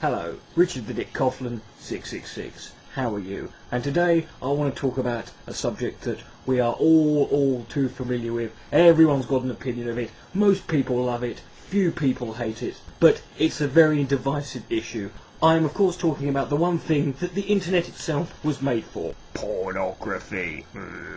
Hello, Richard the Dick Coughlan666. How are you? And today I want to talk about a subject that we are all too familiar with. Everyone's got an opinion of it. Most people love it. Few people hate it. But it's a very divisive issue. I am of course talking about the one thing that the internet itself was made for. Pornography.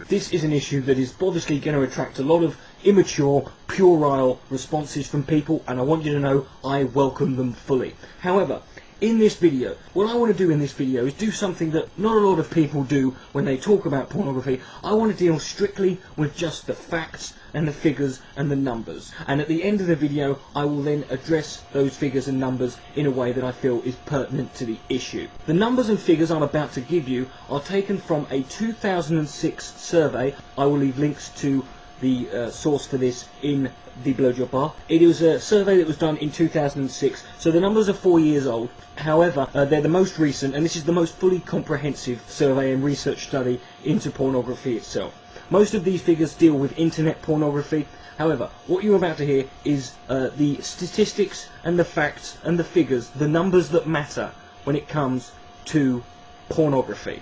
This is an issue that is obviously going to attract a lot of immature, puerile responses from people, and I want you to know I welcome them fully. However, in this video, what I want to do in this video is do something that not a lot of people do when they talk about pornography. I want to deal strictly with just the facts and the figures and the numbers. And at the end of the video, I will then address those figures and numbers in a way that I feel is pertinent to the issue. The numbers and figures I'm about to give you are taken from a 2006 survey. I will leave links to the source for this in the blowjob bar. It was a survey that was done in 2006, so the numbers are 4 years old. However, they're the most recent, and this is the most fully comprehensive survey and research study into pornography itself. Most of these figures deal with internet pornography. However, what you're about to hear is the statistics and the facts and the figures, the numbers that matter when it comes to pornography.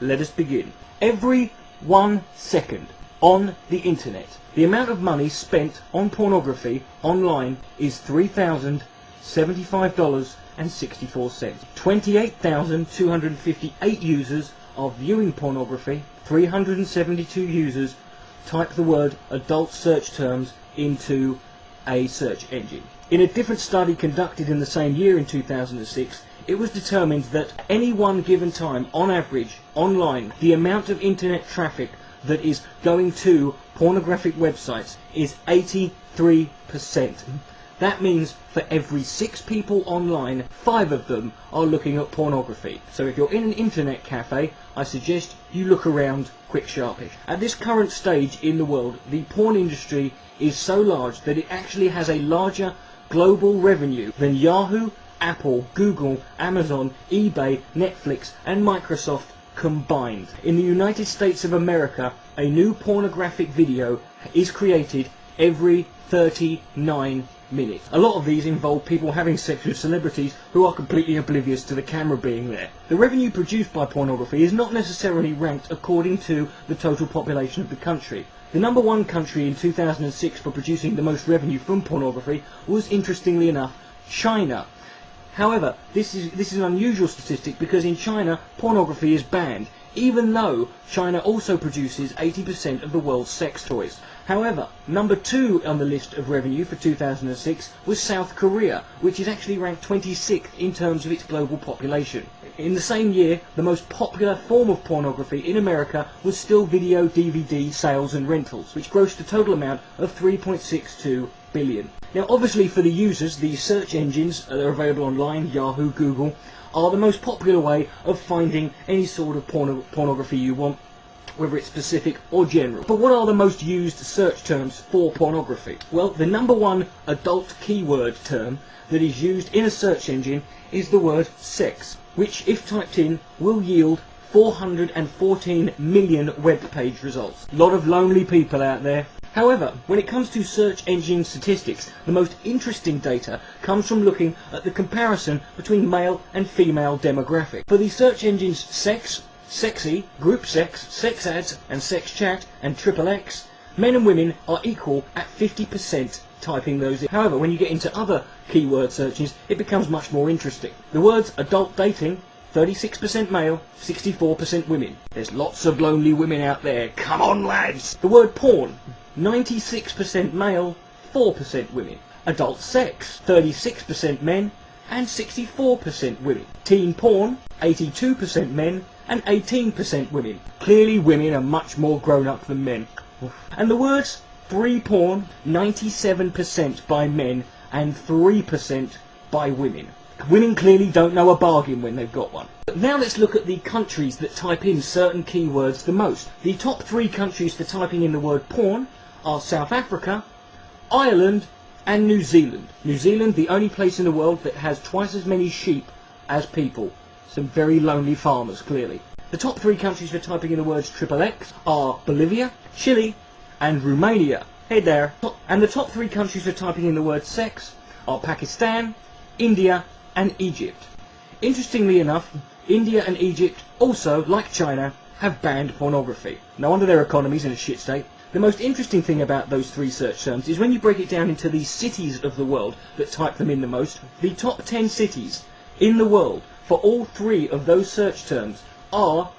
Let us begin. Every 1 second on the internet, the amount of money spent on pornography online is $3,075.64. 28,258 users are viewing pornography. 372 users type the word adult search terms into a search engine. In a different study conducted in the same year in 2006, it was determined that any one given time, on average, online, the amount of internet traffic that is going to pornographic websites is 83%. That means for every 6 people online, 5 of them are looking at pornography. So if you're in an internet cafe, I suggest you look around quick sharpish. At this current stage in the world, the porn industry is so large that it actually has a larger global revenue than Yahoo, Apple, Google, Amazon, eBay, Netflix and Microsoft combined. In the United States of America, a new pornographic video is created every 39 minutes. A lot of these involve people having sex with celebrities who are completely oblivious to the camera being there. The revenue produced by pornography is not necessarily ranked according to the total population of the country. The number 1 country in 2006 for producing the most revenue from pornography was, interestingly enough, China. However, this is an unusual statistic because in China, pornography is banned, even though China also produces 80% of the world's sex toys. However, number 2 on the list of revenue for 2006 was South Korea, which is actually ranked 26th in terms of its global population. In the same year, the most popular form of pornography in America was still video DVD sales and rentals, which grossed a total amount of $3.62 billion. Now obviously for the users, the search engines that are available online, Yahoo, Google, are the most popular way of finding any sort of pornography you want, whether it's specific or general. But what are the most used search terms for pornography? Well, the number 1 adult keyword term that is used in a search engine is the word sex, which if typed in will yield 414 million web page results. A lot of lonely people out there. However, when it comes to search engine statistics, the most interesting data comes from looking at the comparison between male and female demographic. For the search engines sex, sexy, group sex, sex ads, and sex chat, and XXX, men and women are equal at 50% typing those in. However, when you get into other keyword searches, it becomes much more interesting. The words adult dating, 36% male, 64% women. There's lots of lonely women out there. Come on, lads! The word porn, 96% male, 4% women. Adult sex, 36% men and 64% women. Teen porn, 82% men and 18% women. Clearly women are much more grown up than men. And the words free porn, 97% by men and 3% by women. Women clearly don't know a bargain when they've got one. But now let's look at the countries that type in certain keywords the most. The top 3 countries for typing in the word porn are South Africa, Ireland and New Zealand. New Zealand, the only place in the world that has twice as many sheep as people. Some very lonely farmers, clearly. The top 3 countries for typing in the words XXX are Bolivia, Chile and Romania. Hey there. And the top 3 countries for typing in the word sex are Pakistan, India and Egypt. Interestingly enough, India and Egypt also, like China, have banned pornography. No wonder their economy's in a shit state. The most interesting thing about those three search terms is when you break it down into the cities of the world that type them in the most, the top 10 cities in the world for all three of those search terms are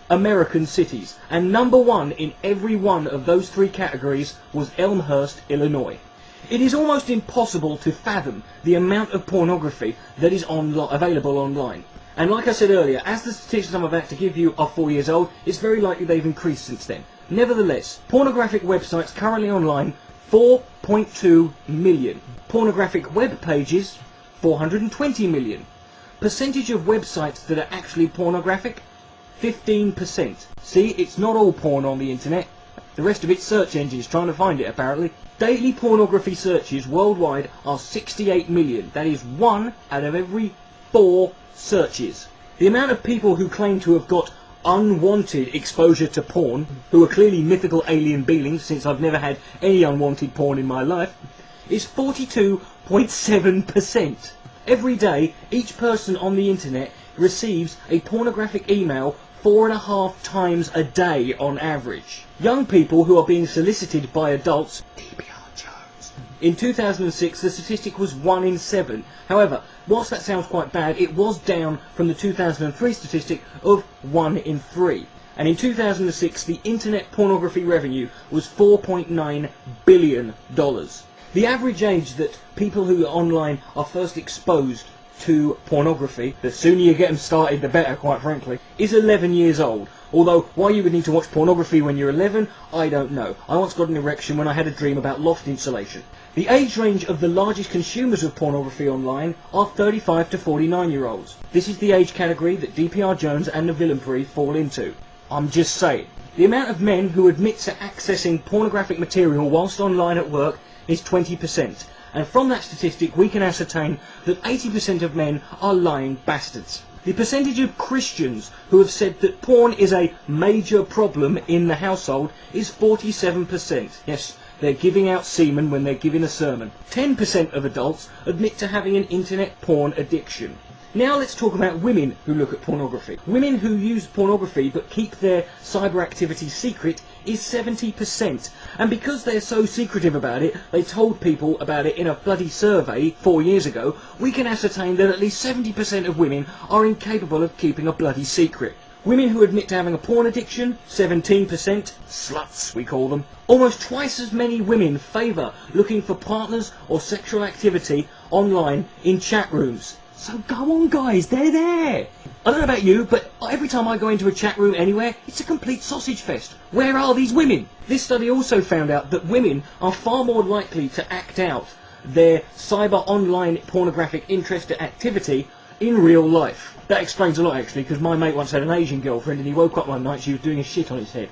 American cities. And number one in every one of those three categories was Elmhurst, Illinois. It is almost impossible to fathom the amount of pornography that is available online. And like I said earlier, as the statistics I'm about to give you are 4 years old, it's very likely they've increased since then. Nevertheless, pornographic websites currently online, 4.2 million. Pornographic web pages, 420 million. Percentage of websites that are actually pornographic, 15%. See, it's not all porn on the internet. The rest of it's search engines trying to find it, apparently. Daily pornography searches worldwide are 68 million. That is 1 out of every 4 searches. The amount of people who claim to have got unwanted exposure to porn, who are clearly mythical alien beings, since I've never had any unwanted porn in my life, is 42.7%. Every day, each person on the internet receives a pornographic email 4.5 times a day on average. Young people who are being solicited by adults, in 2006 the statistic was 1 in 7. However, whilst that sounds quite bad, it was down from the 2003 statistic of 1 in 3. And in 2006 the internet pornography revenue was $4.9 billion. The average age that people who are online are first exposed to pornography, the sooner you get them started the better, quite frankly, is 11 years old. Although, why you would need to watch pornography when you're 11, I don't know. I once got an erection when I had a dream about loft insulation. The age range of the largest consumers of pornography online are 35 to 49-year-olds. This is the age category that DPR Jones and the Villainbury fall into. I'm just saying. The amount of men who admit to accessing pornographic material whilst online at work is 20%. And from that statistic we can ascertain that 80% of men are lying bastards. The percentage of Christians who have said that porn is a major problem in the household is 47%. Yes, they're giving out semen when they're giving a sermon. 10% of adults admit to having an internet porn addiction. Now let's talk about women who look at pornography. Women who use pornography but keep their cyber activity secret is 70%. And because they're so secretive about it, they told people about it in a bloody survey 4 years ago, we can ascertain that at least 70% of women are incapable of keeping a bloody secret. Women who admit to having a porn addiction, 17%, sluts we call them. Almost twice as many women favour looking for partners or sexual activity online in chat rooms. So go on guys, they're there! I don't know about you, but every time I go into a chat room anywhere, it's a complete sausage fest. Where are these women? This study also found out that women are far more likely to act out their cyber online pornographic interest or activity in real life. That explains a lot actually, because my mate once had an Asian girlfriend and he woke up one night she was doing a shit on his head.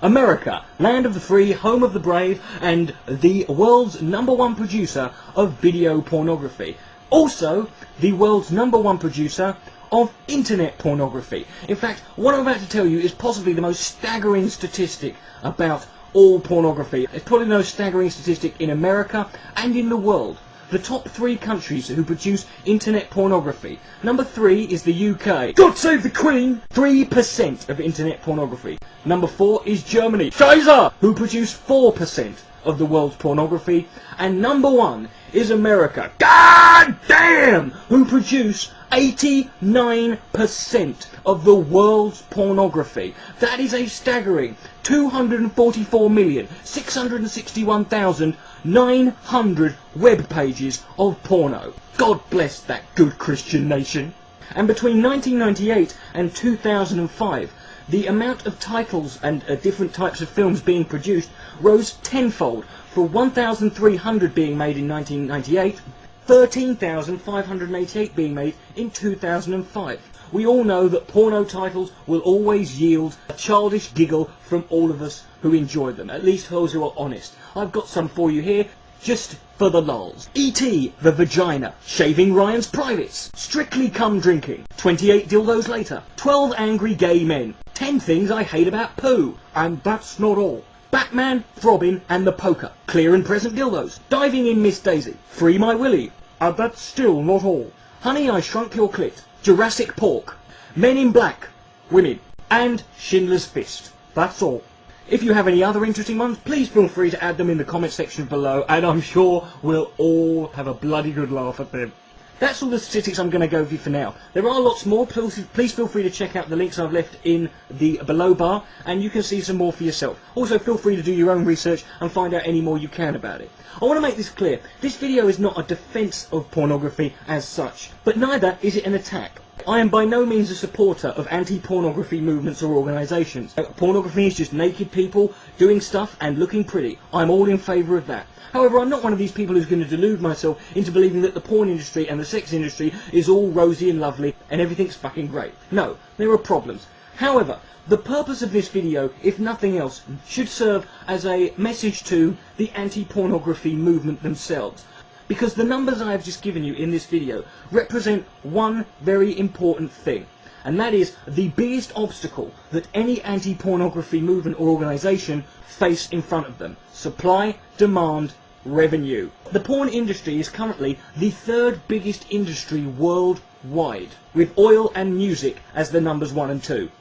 America, land of the free, home of the brave, and the world's #1 producer of video pornography. Also, the world's #1 producer of internet pornography. In fact, what I'm about to tell you is possibly the most staggering statistic about all pornography. It's probably the most staggering statistic in America and in the world. The top 3 countries who produce internet pornography. Number 3 is the UK. God save the Queen! 3% of internet pornography. Number 4 is Germany. Scheiße! Who produce 4% of the world's pornography. And number 1 is America. God damn! Who produce 89% of the world's pornography. That is a staggering 244,661,900 web pages of porno. God bless that good Christian nation. And between 1998 and 2005, the amount of titles and different types of films being produced rose tenfold, from 1,300 being made in 1998, 13,588 being made in 2005. We all know that porno titles will always yield a childish giggle from all of us who enjoy them, at least those who are honest. I've got some for you here, just for the lulz. E.T. the Vagina, Shaving Ryan's Privates, Strictly Cum Drinking, 28 Dildos Later, 12 Angry Gay Men, 10 Things I Hate About Poo, and That's Not All, Batman, Robin and the Poker, Clear and Present Dildos, Diving in Miss Daisy, Free My Willy, and That's Still Not All, Honey I Shrunk Your Clit, Jurassic Pork, Men in Black, Women, and Schindler's Fist. That's all. If you have any other interesting ones, please feel free to add them in the comment section below, and I'm sure we'll all have a bloody good laugh at them. That's all the statistics I'm going to go over for now. There are lots more. Please feel free to check out the links I've left in the below bar, and you can see some more for yourself. Also, feel free to do your own research and find out any more you can about it. I want to make this clear. This video is not a defence of pornography as such, but neither is it an attack. I am by no means a supporter of anti-pornography movements or organisations. Pornography is just naked people doing stuff and looking pretty. I'm all in favour of that. However, I'm not one of these people who's going to delude myself into believing that the porn industry and the sex industry is all rosy and lovely and everything's fucking great. No, there are problems. However, the purpose of this video, if nothing else, should serve as a message to the anti-pornography movement themselves. Because the numbers I have just given you in this video represent one very important thing. And that is the biggest obstacle that any anti-pornography movement or organisation face in front of them. Supply, demand, revenue. The porn industry is currently the third biggest industry worldwide, with oil and music as the numbers 1 and 2.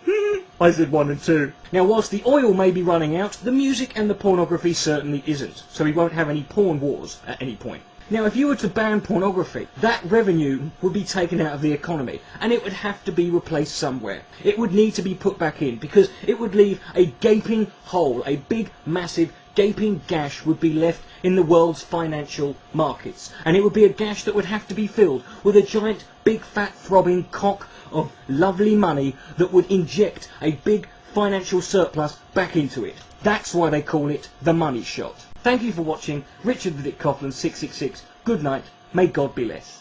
I said 1 and 2. Now, whilst the oil may be running out, the music and the pornography certainly isn't, so we won't have any porn wars at any point. Now, if you were to ban pornography, that revenue would be taken out of the economy, and it would have to be replaced somewhere. It would need to be put back in, because it would leave a gaping hole, a big, massive, gaping gash would be left in the world's financial markets. And it would be a gash that would have to be filled with a giant, big, fat, throbbing cock of lovely money that would inject a big financial surplus back into it. That's why they call it the money shot. Thank you for watching. Richard the Dick Coughlan 666. Good night. May God be less.